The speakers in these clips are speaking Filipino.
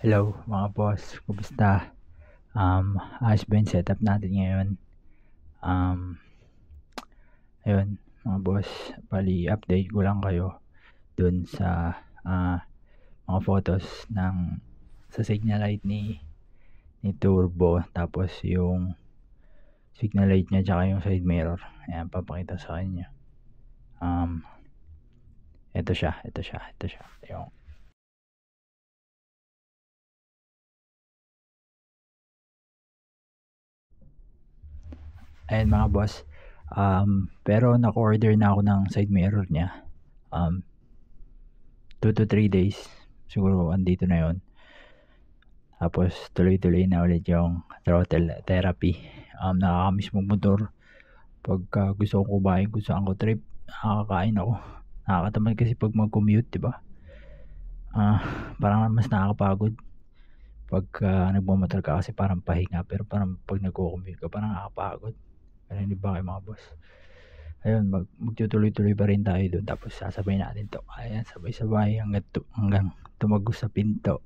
Hello mga boss, kumusta? Ayos ba yung setup natin ngayon? Um, ayun mga boss, bali update ko lang kayo dun sa mga photos ng sa signal light ni Turbo, tapos yung signal light niya tsaka yung side mirror. Ayan, papakita sa kanya. Ito siya. Yung ayan mga boss. Pero naka-order na ako ng side mirror niya. 2 to 3 days siguro andito na yon. Tapos tuloy-tuloy na ulit yung throttle therapy. Nakakamiss magmotor pagka gusto kong kumain kung saan ko trip. Nakakain ako. Nakakatamad kasi pag mag-commute, di ba? Parang mas nakakapagod pagka nagmamotor ka kasi parang pahinga, pero parang pag nagko-commute ka parang nakakapagod. Ganun, di ba kayo mga boss? Ayun, magtutuloy-tuloy pa rin tayo doon, tapos sasabay natin to. Ayan, sabay-sabay hanggang tumagos sa pinto.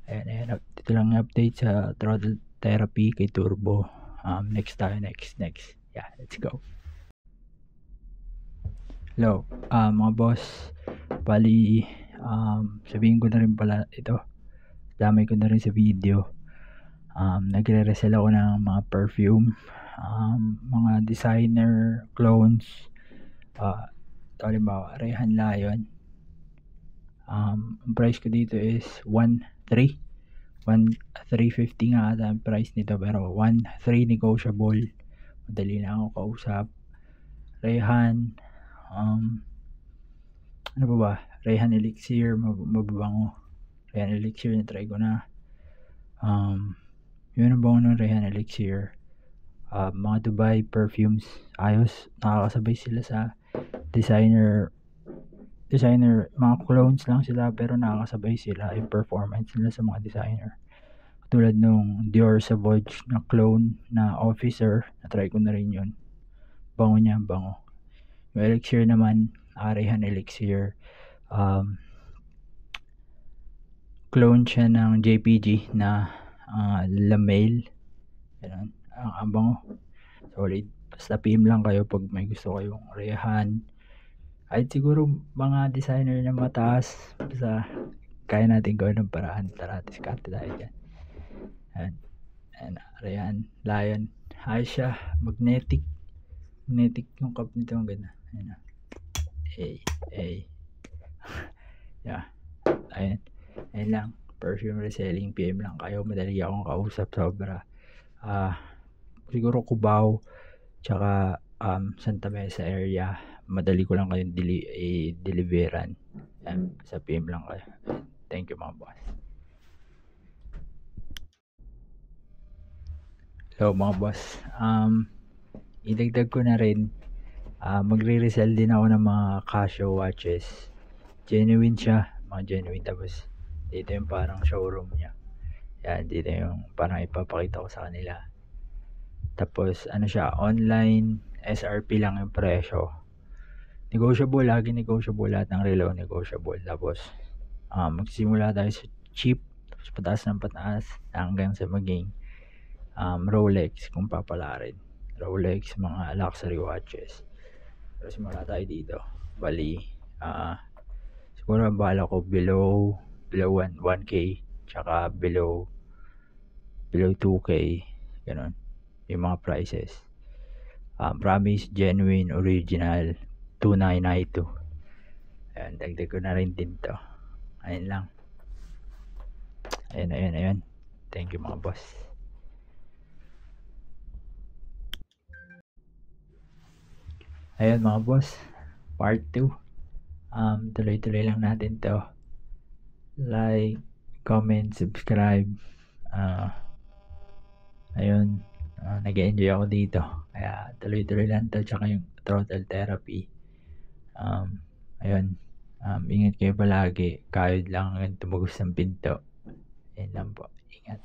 Ayan, dito lang yung update sa throttle therapy kay Turbo. Next tayo, next. Yeah, let's go. Hello, mga boss. Bali, sabihin ko na rin pala ito. Damay ko na rin sa video. Nagre-resell ako ng mga perfume, mga designer clones. Halimbawa, Rehan Lion. Ang price ko dito is 1,350 nga ata ang price nito, pero 1,300 negotiable. Madali na ako kausap. Rehan, ano ba? Rehan Elixir, mababango. Rehan Elixir, na-try ko na. Yun ang bango ng Rehan Elixir. Mga Dubai perfumes, ayos. Nakakasabay sila sa designer, mga clones lang sila, pero nakakasabay sila yung performance nila sa mga designer. Tulad nung Dior Sauvage na clone na Officer, na-try ko na rin yun. Bango niya, bango. Yung Elixir naman, Rehan Elixir, clone siya ng JPG na La Mail. Ganun. Ang bango. Solid. Basta PM lang kayo pag may gusto kayong Rehan. Ay siguro mga designer na mataas, basta kaya natin gawin ng paraan. Tara, diskarte tayo dyan. Ayan, Rehan Lion. Ayos siya. Magnetic yung cup nito. Ang ganda. Ayan. Yeah. Ayan lang. Perfume reselling, PM lang kayo. Madali akong kausap, sobra. Siguro Cubao tsaka Santa Mesa area, madali ko lang kayong deliveran. Sa PM lang kayo. Thank you mga boss. So mga boss, idagdag ko na rin, magre-resell din ako ng mga Casio watches. Genuine siya, mga genuine. Tapos dito yung parang showroom niya. Yan, dito yung parang ipapakita ko sa kanila. Tapos ano siya, online, SRP lang yung presyo. Negotiable, lagi negotiable, lahat ng relo negotiable. Tapos magsimula tayo sa cheap, tapos pataas hanggang sa maging Rolex kung papalarin. Rolex, mga luxury watches. Pero simula tayo dito. Bali, siguro bala ko below 1K, tsaka below 2K, ganun yung mga prices. Promise, genuine, original, 2992. Ayan, dagdag ko na rin din to. Ayan lang. Ayan. Thank you mga boss. Ayan mga boss, part 2. Tuloy-tuloy lang natin to. Like, comment, subscribe. Ayun, nag-enjoy ako dito. Kaya tuloy-tuloy lang to, tsaka yung throttle therapy. Ayun, ingat kayo palagi. Kayod lang ang tumugos ng pinto. Ayun lang po, ingat.